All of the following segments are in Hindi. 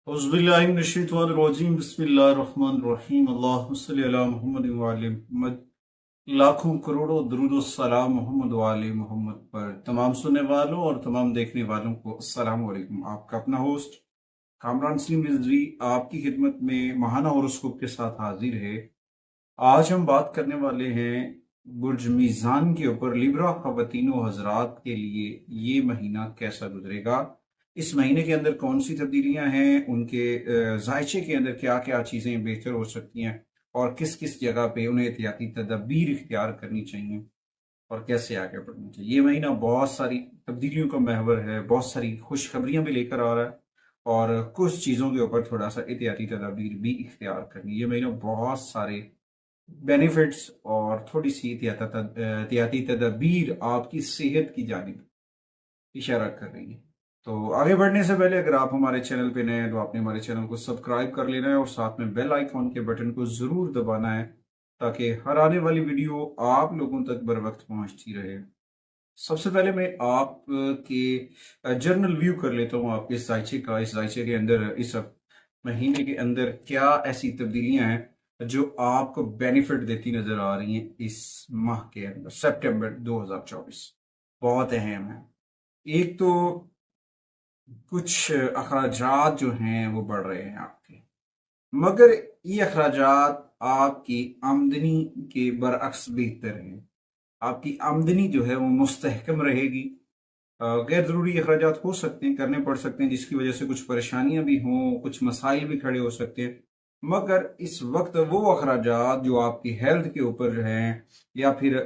औज़ुबिल्लाहिमिनश्शैतानिर्रजीम बिस्मिल्लाहिर्रहमानिर्रहीम अल्लाहुम्मा सल्लि अला मुहम्मद व आले मुहम्मद। लाखों करोड़ों दुरूद व सलाम मोहम्मद व आले मोहम्मद पर। तमाम सुनने वालों और तमाम देखने वालों को अस्सलाम वालेकुम। आपका अपना होस्ट कामरान सलीम रिजवी आपकी खिदमत में महाना होरोस्कोप के साथ हाजिर है। आज हम बात करने वाले हैं बुर्ज मीज़ान के ऊपर लिब्रा ख़वातीनो हज़रात के लिए ये महीना कैसा गुजरेगा, इस महीने के अंदर कौन सी तब्दीलियां हैं, उनके जायचे के अंदर क्या क्या चीज़ें बेहतर हो सकती हैं और किस किस जगह पे उन्हें एहतियाती तदबीर इख्तियार करनी चाहिए और कैसे आगे बढ़ना चाहिए। ये महीना बहुत सारी तब्दीलियों का महवर है, बहुत सारी खुशखबरियां भी लेकर आ रहा है और कुछ चीज़ों के ऊपर थोड़ा सा एहतियाती तदबीर भी इख्तियार करनी। ये महीना बहुत सारे बेनिफिट्स और थोड़ी सी एहतियाती तदबीर आपकी सेहत की जानिब इशारा कर रही है। तो आगे बढ़ने से पहले अगर आप हमारे चैनल पे नए हैं तो आपने हमारे चैनल को सब्सक्राइब कर लेना है और साथ में बेल आइकॉन के बटन को जरूर दबाना है ताकि हर आने वाली वीडियो आप लोगों तक बर वक्त पहुंचती रहे। सबसे पहले मैं आप के जर्नल व्यू कर लेता हूँ आपके इस जायचे के अंदर इस महीने के अंदर क्या ऐसी तब्दीलियां हैं जो आपको बेनिफिट देती नजर आ रही हैं। इस माह के अंदर सितंबर 2024 बहुत अहम है। एक तो कुछ अखराजात जो हैं वो बढ़ रहे हैं आपके, मगर ये अखराजात आपकी आमदनी के बरअक्स बेहतर हैं। आपकी आमदनी जो है वो मुस्तहकम रहेगी। गैर ज़रूरी अखराजात हो सकते हैं, करने पड़ सकते हैं, जिसकी वजह से कुछ परेशानियां भी हों, कुछ मसाइल भी खड़े हो सकते हैं। मगर इस वक्त वो अखराजात जो आपकी हेल्थ के ऊपर हैं या फिर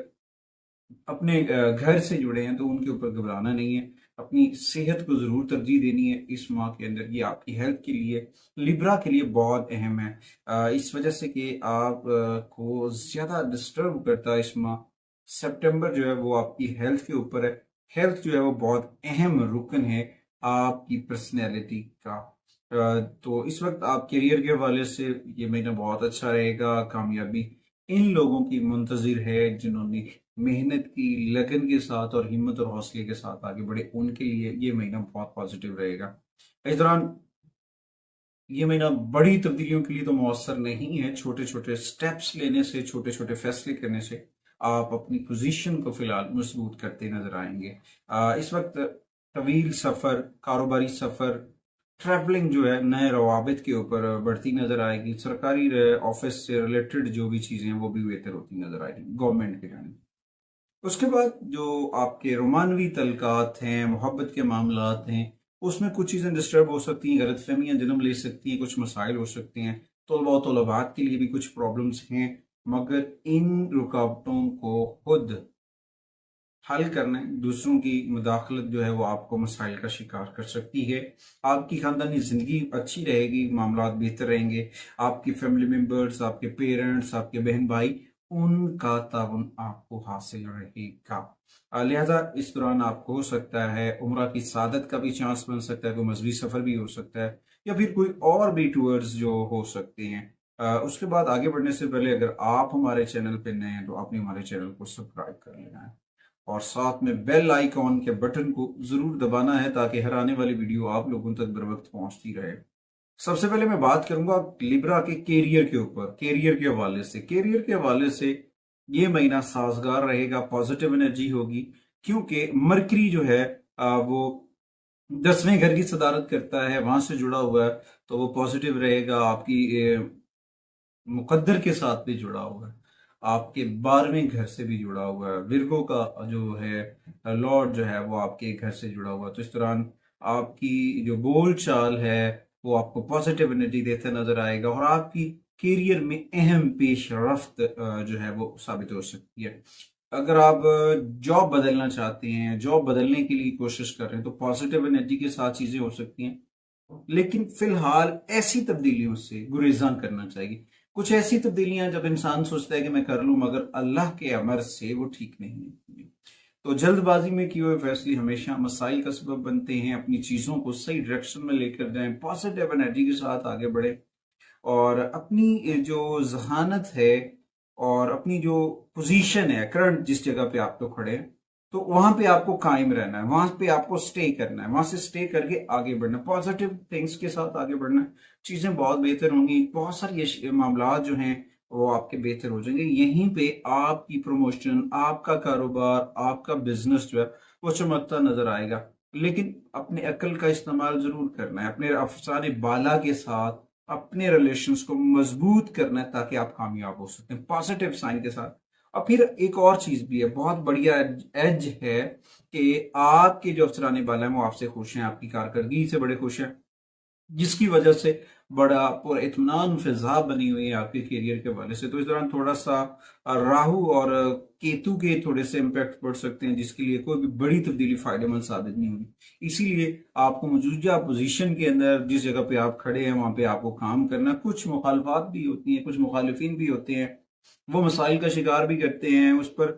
अपने घर से जुड़े हैं तो उनके ऊपर घबराना नहीं है। अपनी सेहत को जरूर तरजीह देनी है इस माह के अंदर। ये आपकी हेल्थ के लिए, लिब्रा के लिए बहुत अहम है। इस वजह से कि आप को ज्यादा डिस्टर्ब करता है इस माह सितंबर जो है वो आपकी हेल्थ के ऊपर है। हेल्थ जो है वो बहुत अहम रुकन है आपकी पर्सनैलिटी का। तो इस वक्त आप करियर के हवाले से ये महीना बहुत अच्छा रहेगा। कामयाबी इन लोगों की मुंतजिर है जिन्होंने मेहनत की, लगन के साथ और हिम्मत और हौसले के साथ आगे बढ़े, उनके लिए ये महीना बहुत पॉजिटिव रहेगा। इस दौरान ये महीना बड़ी तब्दीलियों के लिए तो मौसर नहीं है। छोटे छोटे स्टेप्स लेने से, छोटे छोटे फैसले करने से आप अपनी पोजीशन को फिलहाल मजबूत करते नजर आएंगे। इस वक्त तवील सफर, कारोबारी सफर, ट्रैवलिंग जो है नए रवाबित के ऊपर बढ़ती नजर आएगी। सरकारी ऑफिस से रिलेटेड जो भी चीजें हैं वो भी बेहतर होती नजर आएगी गवर्नमेंट के जाने। उसके बाद जो आपके रोमानवी तलकात हैं, मोहब्बत के मामलात हैं, उसमें कुछ चीज़ें डिस्टर्ब हो सकती हैं, गलत फहमियाँ जन्म ले सकती हैं, कुछ मसाइल हो सकते हैं। तलबा और तलबात के लिए भी कुछ प्रॉब्लम्स हैं, मगर इन रुकावटों को खुद हल करना है। दूसरों की मुदाखलत जो है वो आपको मसाइल का शिकार कर सकती है। आपकी खानदानी ज़िंदगी अच्छी रहेगी, मामलात बेहतर रहेंगे। आपकी फैमिली मेम्बर्स, आपके पेरेंट्स, आपके बहन भाई, उनका ताउन आपको हासिल रहेगा। लिहाजा इस दौरान आपको हो सकता है उम्रा की सादत का भी चांस बन सकता है, कोई मजहबी सफ़र भी हो सकता है या फिर कोई और भी टूर्स जो हो सकते हैं। उसके बाद आगे बढ़ने से पहले अगर आप हमारे चैनल पर नए हैं तो आपने हमारे चैनल को सब्सक्राइब कर लेना है और साथ में बेल आइकॉन के बटन को जरूर दबाना है ताकि हर आने वाली वीडियो आप लोगों तक बर वक्त पहुंचती रहे। सबसे पहले मैं बात करूंगा लिब्रा के कैरियर के ऊपर। कैरियर के हवाले से ये महीना साजगार रहेगा, पॉजिटिव एनर्जी होगी क्योंकि मरकरी जो है वो 10वें घर की सदारत करता है, वहां से जुड़ा हुआ है तो वो पॉजिटिव रहेगा। आपकी मुकद्दर के साथ भी जुड़ा हुआ है, आपके 12वें घर से भी जुड़ा हुआ है। विर्गो का जो है लॉर्ड जो है वो आपके घर से जुड़ा हुआ है। तो इस दौरान आपकी जो बोल चाल है वो आपको पॉजिटिव एनर्जी देता नजर आएगा और आपकी करियर में अहम पेश रफ्त जो है वो साबित हो सकती है। अगर आप जॉब बदलना चाहते हैं, जॉब बदलने के लिए कोशिश कर रहे हैं तो पॉजिटिव एनर्जी के साथ चीजें हो सकती हैं, लेकिन फिलहाल ऐसी तब्दीलियों से गुरेजान करना चाहिए। कुछ ऐसी तब्दीलियां जब इंसान सोचता है कि मैं कर लूं मगर अल्लाह के अमर से वो ठीक नहीं है, तो जल्दबाजी में किए हुए फैसले हमेशा मसाइल का सबब बनते हैं। अपनी चीजों को सही डायरेक्शन में लेकर जाएं, पॉजिटिव एनर्जी के साथ आगे बढ़े और अपनी जो जहानत है और अपनी जो पोजीशन है करंट जिस जगह पे आप लोग खड़े हैं तो वहां पे आपको कायम रहना है, वहां पे आपको स्टे करना है, वहां से स्टे करके आगे बढ़ना है, पॉजिटिव थिंग्स के साथ आगे बढ़ना है। चीजें बहुत बेहतर होंगी, बहुत सारी मामला जो हैं वो आपके बेहतर हो जाएंगे। यहीं पे आपकी प्रमोशन, आपका कारोबार, आपका बिजनेस जो है वो चमकता नजर आएगा। लेकिन अपने अक्ल का इस्तेमाल जरूर करना है, अपने अफसाने बाला के साथ अपने रिलेशंस को मजबूत करना है ताकि आप कामयाब हो सकते हैं पॉजिटिव साइन के साथ। और फिर एक और चीज भी है, बहुत बढ़िया एज है कि आपके जो अफसरानी बाला है वो आपसे खुश हैं, आपकी कारकर्दगी से बड़े खुश हैं, जिसकी वजह से बड़ा पूरा इत्मीनान फिजा बनी हुई है आपके करियर के हवाले से। तो इस दौरान थोड़ा सा राहु और केतु के थोड़े से इम्पैक्ट पड़ सकते हैं, जिसके लिए कोई भी बड़ी तब्दीली फायदेमंद साबित नहीं होगी। इसीलिए आपको मौजूदा पोजीशन के अंदर जिस जगह पे आप खड़े हैं वहां पे आपको काम करना। कुछ मुखालफात भी होती हैं, कुछ मुखालिफिन भी होते हैं, वो मसाइल का शिकार भी करते हैं, उस पर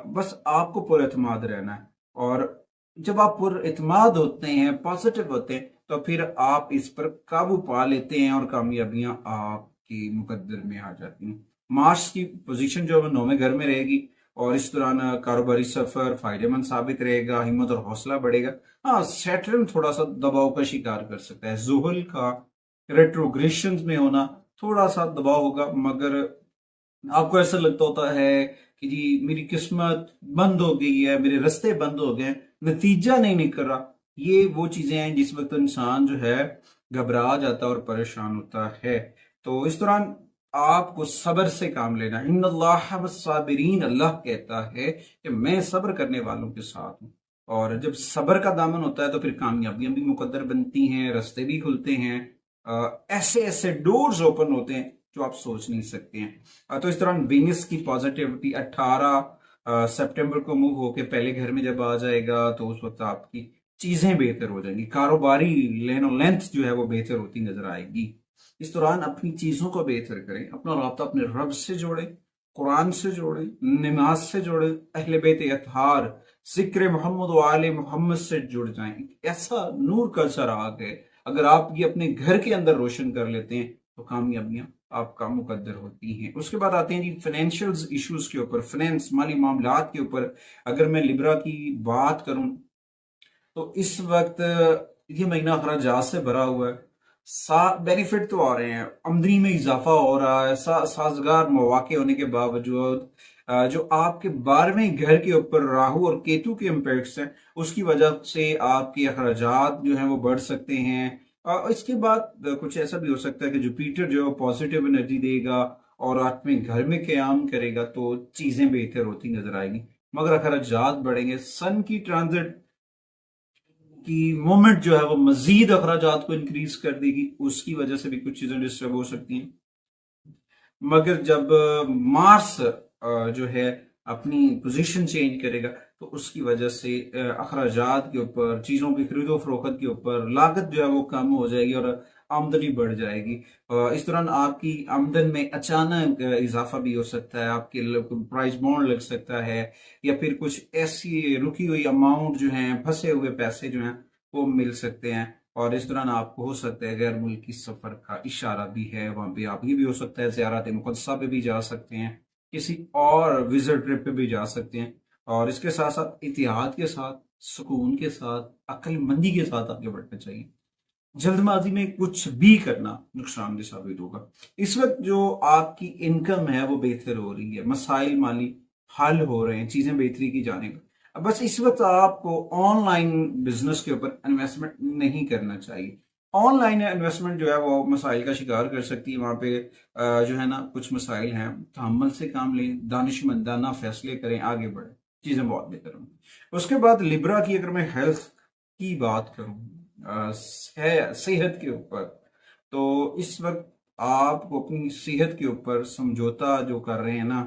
बस आपको पुरएतमाद रहना है। और जब आप पुरएतमाद होते हैं, पॉजिटिव होते हैं, तो फिर आप इस पर काबू पा लेते हैं और कामयाबियां आपके मुकद्दर में आ जाती हैं। मार्स की पोजीशन जो है 9वें घर में रहेगी और इस दौरान कारोबारी सफर फायदेमंद साबित रहेगा, हिम्मत और हौसला बढ़ेगा। हाँ, सैटर्न थोड़ा सा दबाव का शिकार कर सकता है, जुहल का रेट्रोग्रेशन में होना थोड़ा सा दबाव होगा, मगर आपको ऐसा लगता होता है कि जी मेरी किस्मत बंद हो गई है, मेरे रास्ते बंद हो गए, नतीजा नहीं निकल रहा। ये वो चीजें हैं जिस वक्त इंसान जो है घबरा जाता है और परेशान होता है। तो इस दौरान आपको सब्र से काम लेना। इन्नल्लाह वस्साबिरीन, अल्लाह कहता है कि मैं सब्र करने वालों के साथ हूं। और जब सब्र का दामन होता है तो फिर कामयाबियां भी मुकद्दर बनती हैं, रास्ते भी खुलते हैं, ऐसे ऐसे डोर्स ओपन होते हैं जो आप सोच नहीं सकते हैं। तो इस दौरान वीनस की पॉजिटिविटी 18 सितंबर को मूव होके पहले घर में जब आ जाएगा तो उस वक्त आपकी चीजें बेहतर हो जाएंगी, कारोबारी लेंथ जो है वो बेहतर होती नजर आएगी। इस दौरान अपनी चीजों को बेहतर करें, अपना राब्ता अपने रब से जोड़ें, कुरान से जोड़ें, नमाज से जोड़ें, अहले बैत अतहार, जिक्र मोहम्मद व आले मोहम्मद से जुड़ जाएं। ऐसा नूर का चराग है, अगर आप ये अपने घर के अंदर रोशन कर लेते हैं तो कामयाबियां आपका मुकद्दर होती हैं। उसके बाद आते हैं जी फाइनेंशियल इश्यूज के ऊपर, फाइनेंस माली मामलात के ऊपर। अगर मैं लिब्रा की बात करूं तो इस वक्त ये महीना अखराजात से भरा हुआ है। बेनिफिट तो आ रहे हैं, आमदनी में इजाफा हो रहा है, साजगार मौके होने के बावजूद जो आपके 12वें घर के ऊपर राहु और केतु के इम्पैक्ट्स हैं उसकी वजह से आपके अखराजात जो हैं वो बढ़ सकते हैं। इसके बाद कुछ ऐसा भी हो सकता है कि जुपिटर जो है पॉजिटिव एनर्जी देगा और आठवें घर में क्याम करेगा तो चीजें बेहतर होती नजर आएगी, मगर अखराजात बढ़ेंगे। सन की ट्रांजिट की मोमेंट जो है वो मजीद अखराजात को इंक्रीज कर देगी, उसकी वजह से भी कुछ चीजें डिस्टर्ब हो सकती हैं। मगर जब मार्स जो है अपनी पोजीशन चेंज करेगा तो उसकी वजह से अखराजात के ऊपर, चीजों की खरीदो फरोख्त के ऊपर लागत जो है वो कम हो जाएगी और आमदनी बढ़ जाएगी। इस दौरान आपकी आमदन में अचानक इजाफा भी हो सकता है, आपके प्राइस बॉन्ड लग सकता है, या फिर कुछ ऐसी रुकी हुई अमाउंट जो है, फंसे हुए पैसे जो हैं वो मिल सकते हैं। और इस दौरान आपको हो सकता है गैर मुल्की सफर का इशारा भी है, वहां पे आप ये भी हो सकता है ज़ियारत मुक़द्दसा पे भी जा सकते हैं, किसी और विजिट ट्रिप पे भी जा सकते हैं। और इसके साथ साथ इतिहाद के साथ, सुकून के साथ, अक्लमंदी के साथ आगे बढ़ना चाहिए। जल्दबाजी में कुछ भी करना नुकसानदेह साबित होगा। इस वक्त जो आपकी इनकम है वो बेहतर हो रही है, मसाइल माली हल हो रहे हैं, चीजें बेहतरी की जानेब। अब बस इस वक्त आपको ऑनलाइन बिजनेस के ऊपर इन्वेस्टमेंट नहीं करना चाहिए। ऑनलाइन इन्वेस्टमेंट जो है वो मसाइल का शिकार कर सकती है। वहां पे जो है ना कुछ मसाइल हैं, तहम्मुल से काम लें, दानिशमंदाना फैसले करें, आगे बढ़े, चीजें बहुत बेहतर होंगी। उसके बाद लिब्रा की अगर मैं हेल्थ की बात करूं, सेहत के ऊपर, तो इस वक्त आपको अपनी सेहत के ऊपर समझौता जो कर रहे हैं ना,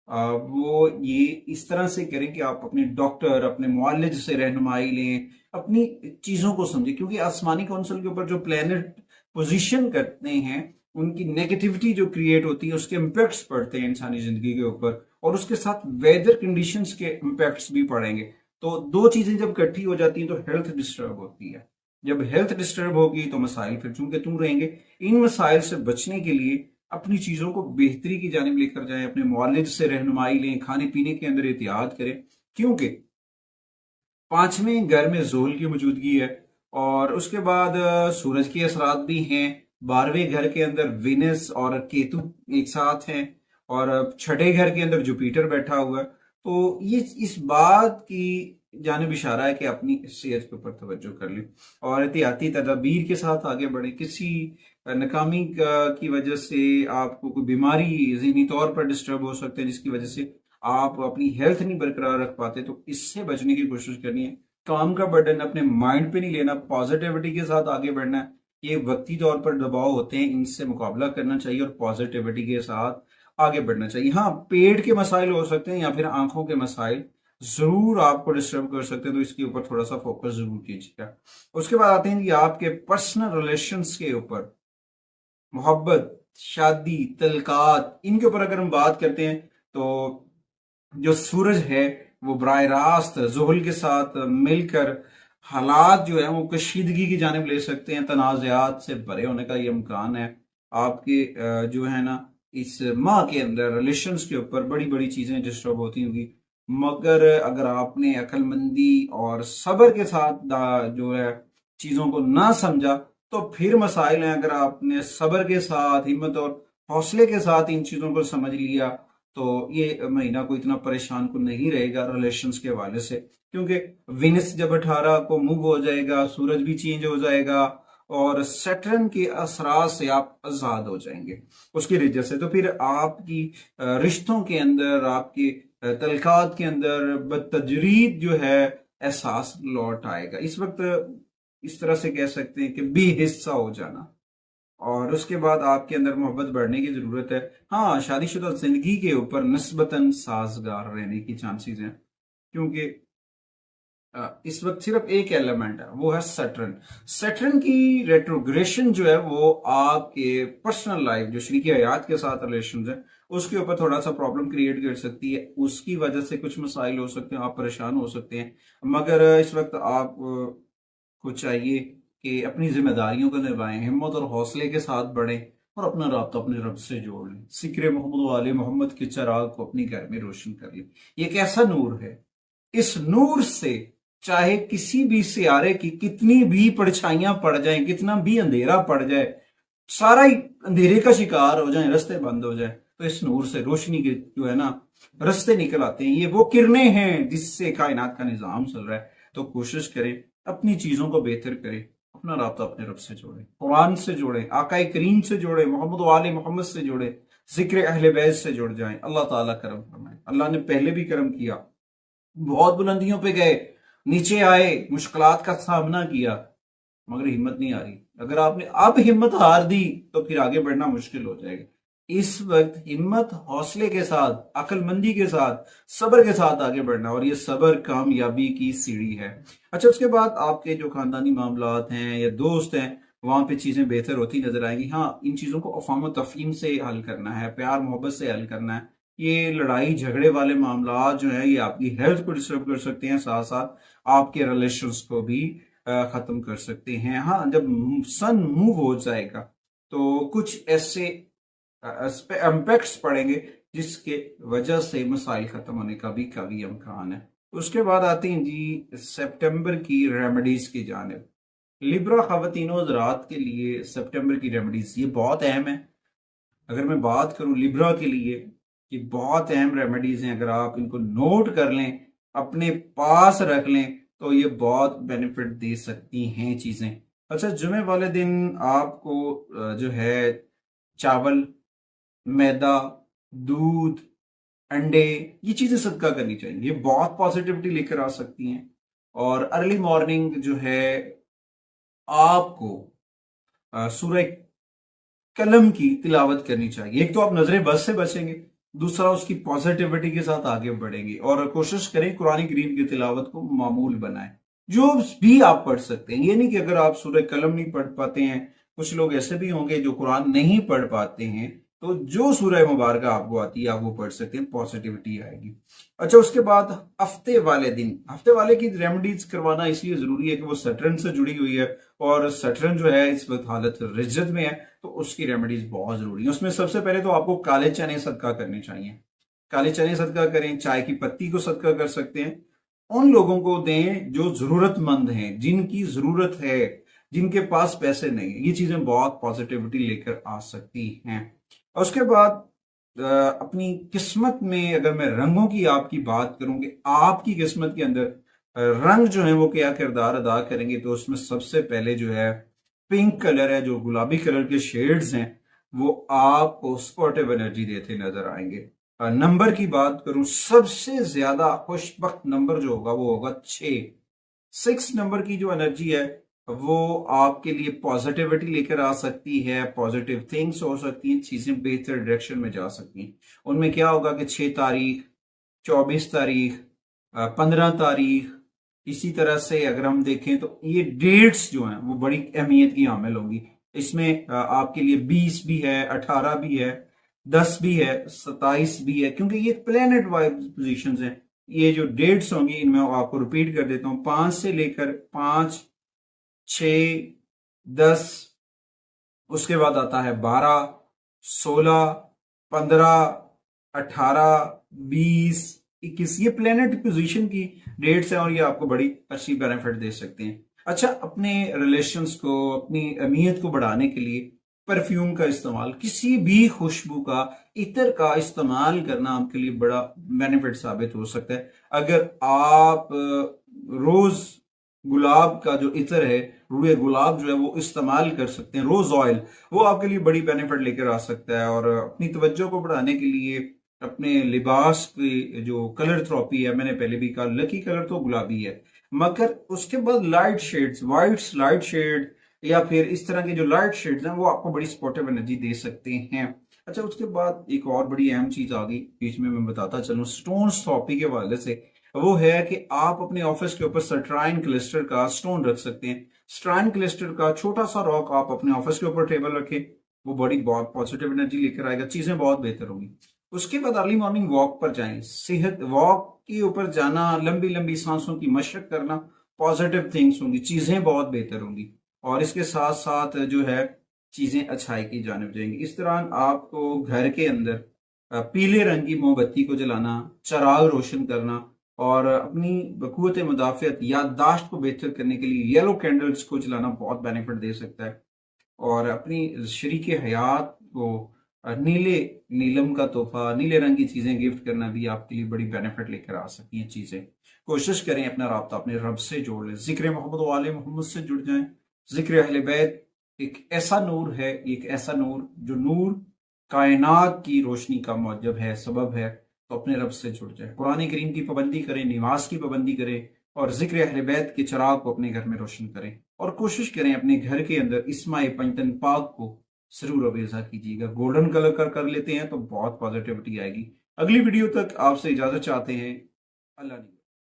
वो ये इस तरह से करें कि आप अपने डॉक्टर, अपने मुआलिज से रहनुमाई लें, अपनी चीजों को समझें, क्योंकि आसमानी कौंसिल के ऊपर जो प्लेनेट पोजीशन करते हैं उनकी नेगेटिविटी जो क्रिएट होती है उसके इम्पैक्ट्स पड़ते हैं इंसानी जिंदगी के ऊपर, और उसके साथ वेदर कंडीशंस के इम्पैक्ट्स भी पड़ेंगे। तो दो चीजें जब इकट्ठी हो जाती हैं तो हेल्थ डिस्टर्ब होती है। जब हेल्थ डिस्टर्ब होगी तो मसाइल फिर चूंकि तुम रहेंगे। इन मसाइल से बचने के लिए अपनी चीजों को बेहतरी की जानिब लेकर जाएं, अपने मुआलिज से रहनुमाई लें, खाने पीने के अंदर एहतियात करें, क्योंकि पांचवें घर में ज़ोहल की मौजूदगी है, और उसके बाद सूरज के असरात भी हैं। 12वें घर के अंदर विनस और केतु एक साथ हैं, और छठे घर के अंदर जुपिटर बैठा हुआ है। तो ये इस बात की जानिब इशारा है कि अपनी सेहत के ऊपर तवज्जो कर लें और एहतियाती तदाबीर के साथ आगे बढ़े। किसी नाकामी की वजह से आपको कोई बीमारी ज़हनी तौर पर डिस्टर्ब हो सकते हैं, जिसकी वजह से आप अपनी हेल्थ नहीं बरकरार रख पाते, तो इससे बचने की कोशिश करनी है। काम का बर्डन अपने माइंड पे नहीं लेना, पॉजिटिविटी के साथ आगे बढ़ना है। ये वक्ती तौर पर दबाव होते हैं, इनसे मुकाबला करना चाहिए और पॉजिटिविटी के साथ आगे बढ़ना चाहिए। हाँ, पेट के मसाइल हो सकते हैं या फिर आंखों के मसाइल जरूर आपको डिस्टर्ब कर सकते हैं, तो इसके ऊपर थोड़ा सा फोकस जरूर कीजिएगा। उसके बाद आते हैं कि आपके पर्सनल रिलेशंस के ऊपर, मोहब्बत, शादी, तलकात, इनके ऊपर अगर हम बात करते हैं तो जो सूरज है वो बराह रास्त ज़ोहल के साथ मिलकर हालात जो है वो कशीदगी की जानिब ले सकते हैं, तनाज़ात से भरे होने का ये इम्कान है। आपके जो है ना इस माह के अंदर रिलेशंस के ऊपर बड़ी बड़ी चीज़ें डिस्टर्ब होती होंगी, मगर अगर आपने अक्लमंदी और सब्र के साथ जो है चीज़ों को ना समझा तो फिर मसाइल हैं। अगर आपने सब्र के साथ, हिम्मत और हौसले के साथ इन चीज़ों को समझ लिया तो ये महीना को इतना परेशान को नहीं रहेगा रिलेशंस के हवाले से, क्योंकि विनस जब 18 को मूव हो जाएगा, सूरज भी चेंज हो जाएगा और सैटर्न के असरार से आप आजाद हो जाएंगे उसकी वजह से। तो फिर आपकी रिश्तों के अंदर, आपके तलकात के अंदर बतदरीज जो है एहसास लौट आएगा। इस वक्त इस तरह से कह सकते हैं कि बेहिस्सा हो जाना। और उसके बाद आपके अंदर मोहब्बत बढ़ने की जरूरत है। हाँ, शादीशुदा जिंदगी के ऊपर निस्बतन साजगार रहने की चांसेस हैं, क्योंकि इस वक्त सिर्फ एक एलिमेंट है, वो है सैटर्न। सैटर्न की रेट्रोग्रेशन जो है वो आपके पर्सनल लाइफ, जो शरीक हयात के साथ रिलेशन है, उसके ऊपर थोड़ा सा प्रॉब्लम क्रिएट कर सकती है। उसकी वजह से कुछ मसाइल हो सकते हैं, आप परेशान हो सकते हैं। मगर इस वक्त आप को चाहिए कि अपनी जिम्मेदारियों को निभाएं, हिम्मत और हौसले के साथ बढ़ें और अपना राब्ता अपने रब से जोड़ लें। सिक्रे मोहम्मद वाले मोहम्मद के चिराग को अपने घर में रोशन कर लें। ये एक ऐसा नूर है, इस नूर से चाहे किसी भी सियारे की कितनी भी परछाइयां पड़ जाएं, कितना भी अंधेरा पड़ जाए, सारा ही अंधेरे का शिकार हो जाए, रास्ते बंद हो जाए, तो इस नूर से रोशनी के जो है ना रास्ते निकल आते हैं। ये वो किरणें हैं जिससे कायनात का निजाम चल रहा है। तो कोशिश करें, अपनी चीजों को बेहतर करें, अपना राब्ता अपने रब से जोड़ें, कुरान से जोड़ें, आकाए करीम से जोड़ें, मोहम्मद वाले मोहम्मद से जोड़ें, जिक्र अहले बैत से जुड़ जाएं। अल्लाह ताला करम फरमाए। अल्लाह ने पहले भी करम किया, बहुत बुलंदियों पे गए, नीचे आए, मुश्किलात का सामना किया, मगर हिम्मत नहीं आ रही। अगर आपने अब हिम्मत हार दी तो फिर आगे बढ़ना मुश्किल हो जाएगा। इस वक्त हिम्मत, हौसले के साथ, अक्लमंदी के साथ, सब्र के साथ आगे बढ़ना, और ये सब्र कामयाबी की सीढ़ी है। अच्छा, उसके बाद आपके जो खानदानी मामलात हैं या दोस्त हैं, वहां पे चीजें बेहतर होती नजर आएंगी। हाँ, इन चीजों को अफाम तफहीम से हल करना है, प्यार मोहब्बत से हल करना है। ये लड़ाई झगड़े वाले मामला जो है ये आपकी हेल्थ को डिस्टर्ब कर सकते हैं, साथ साथ आपके रिलेशंस को भी खत्म कर सकते हैं। हाँ, जब सन मूव हो जाएगा तो कुछ ऐसे इम्पैक्ट्स पड़ेंगे जिसके वजह से मसाइल खत्म होने का भी काफी इम्कान है। उसके बाद आते हैं जी सितंबर की रेमेडीज की जानिब। लिब्रा खवातीनो हज़रात के लिए सितंबर की रेमेडीज ये बहुत अहम है। अगर मैं बात करूं लिब्रा के लिए, ये बहुत अहम रेमेडीज हैं। अगर आप इनको नोट कर लें, अपने पास रख लें, तो ये बहुत बेनिफिट दे सकती हैं चीजें। अच्छा, जुमे वाले दिन आपको जो है चावल, मैदा, दूध, अंडे, ये चीजें सदका करनी चाहिए। ये बहुत पॉजिटिविटी लेकर आ सकती हैं। और अर्ली मॉर्निंग जो है आपको सूरह कलम की तिलावत करनी चाहिए। एक तो आप नजरे बस से बचेंगे, दूसरा उसकी पॉजिटिविटी के साथ आगे बढ़ेंगे। और कोशिश करें कुरान करीम की तिलावत को मामूल बनाएं, जो भी आप पढ़ सकते हैं। ये नहीं कि अगर आप सूरह कलम नहीं पढ़ पाते हैं, कुछ लोग ऐसे भी होंगे जो कुरान नहीं पढ़ पाते हैं, तो जो सूरह मुबारक आपको आती है आप वो पढ़ सकते हैं, पॉजिटिविटी आएगी। अच्छा, उसके बाद हफ्ते वाले दिन, हफ्ते वाले की रेमेडीज करवाना इसलिए जरूरी है कि वो सैटर्न से जुड़ी हुई है, और सैटर्न जो है इस वक्त हालत रिज्जत में है, तो उसकी रेमेडीज बहुत जरूरी है। उसमें सबसे पहले तो आपको काले चने सदका करने चाहिए। काले चने सदका करें, चाय की पत्ती को सदका कर सकते हैं, उन लोगों को दें जो जरूरतमंद हैं, जिनकी जरूरत है, जिनके पास पैसे नहीं है। ये चीजें बहुत पॉजिटिविटी लेकर आ सकती हैं। और उसके बाद अपनी किस्मत में अगर मैं रंगों की आपकी बात करूं कि आपकी किस्मत के अंदर रंग जो है वो क्या किरदार अदा करेंगे, तो उसमें सबसे पहले जो है पिंक कलर है, जो गुलाबी कलर के शेड्स हैं, वो आपको स्पोर्टिव एनर्जी देते नजर आएंगे। नंबर की बात करूं, सबसे ज्यादा खुशबख्त नंबर जो होगा वो होगा 6। 6 नंबर की जो एनर्जी है वो आपके लिए पॉजिटिविटी लेकर आ सकती है, पॉजिटिव थिंग्स हो सकती हैं, चीजें बेहतर डायरेक्शन में जा सकती हैं। उनमें क्या होगा कि 6 तारीख, 24 तारीख, 15 तारीख, इसी तरह से अगर हम देखें तो ये डेट्स जो हैं वो बड़ी अहमियत की हामिल होंगी। इसमें आपके लिए 20 भी है, 18 भी है, 10 भी है, 27 भी है, क्योंकि ये प्लेनेट वाइज पोजीशंस हैं। ये जो डेट्स होंगी इनमें आपको रिपीट कर देता हूं, 5 से लेकर 5, 6, 10, उसके बाद आता है 12, 16, 15, 18, 20, 21। ये प्लेनेट पोजीशन की डेट्स हैं और ये आपको बड़ी अच्छी बेनिफिट दे सकते हैं। अच्छा, अपने रिलेशंस को, अपनी अहमियत को बढ़ाने के लिए परफ्यूम का इस्तेमाल, किसी भी खुशबू का, इत्र का इस्तेमाल करना आपके लिए बड़ा बेनिफिट साबित हो सकता है। अगर आप रोज गुलाब का जो इत्र है, रूए गुलाब जो है वो इस्तेमाल कर सकते हैं, रोज ऑयल, वो आपके लिए बड़ी बेनिफिट लेकर आ सकता है। और अपनी तवज्जो को बढ़ाने के लिए अपने लिबास की जो कलर थेरेपी है, मैंने पहले भी कहा लकी कलर तो गुलाबी है, मगर उसके बाद light shades, whites light shade या फिर इस तरह के जो लाइट शेड्स हैं वो आपको बड़ी सपोर्टिव एनर्जी दे सकते हैं। अच्छा, उसके बाद एक और बड़ी अहम चीज आ गई बीच में, मैं बताता चलूं स्टोन्स थेरेपी के हवाले से, वो है कि आप अपने ऑफिस के ऊपर सट्राइन क्लिस्टर का स्टोन रख सकते हैं। स्ट्राइन क्लिस्टर का छोटा सा रॉक आप अपने ऑफिस के ऊपर टेबल रखें, वो बड़ी बहुत पॉजिटिव एनर्जी लेकर आएगा, चीजें बहुत बेहतर होंगी। उसके बाद अर्ली मॉर्निंग वॉक पर जाएं, सेहत वॉक के ऊपर जाना, लंबी लंबी सांसों की मशक करना, पॉजिटिव थिंग्स होंगी, चीजें बहुत बेहतर होंगी। और इसके साथ साथ जो है चीजें अच्छाई की जानिब जाएंगी। इस दौरान आपको घर के अंदर पीले रंग की मोमबत्ती को जलाना, चिराग रोशन करना और अपनी क़ुव्वत मुदाफ़ियत, याददाश्त को बेहतर करने के लिए येलो कैंडल्स को जलाना बहुत बेनिफिट दे सकता है। और अपनी शरीक हयात को नीले नीलम का तोहफा, नीले रंग की चीजें गिफ्ट करना भी आपके लिए बड़ी बेनिफिट लेकर आ सकती हैं। चीजें कोशिश करें अपना राब्ता अपने रब से जोड़ लें, जिक्र मोहम्मद वाले मोहम्मद से जुड़ जाएं। जिक्र अहले बैत एक ऐसा नूर है, एक ऐसा नूर जो नूर कायनात की रोशनी का मौजब है, सबब है। तो अपने रब से जुड़ जाए, कुरान करीम की पाबंदी करें, नमाज की पाबंदी करें और जिक्र अहले बैत के चिराग को अपने घर में रोशन करें। और कोशिश करें अपने घर के अंदर इस्माए पंजतन पाक को जरूर अवेजा कीजिएगा। गोल्डन कलर कर लेते हैं तो बहुत पॉजिटिविटी आएगी। अगली वीडियो तक आपसे इजाजत चाहते हैं। अल्लाह ने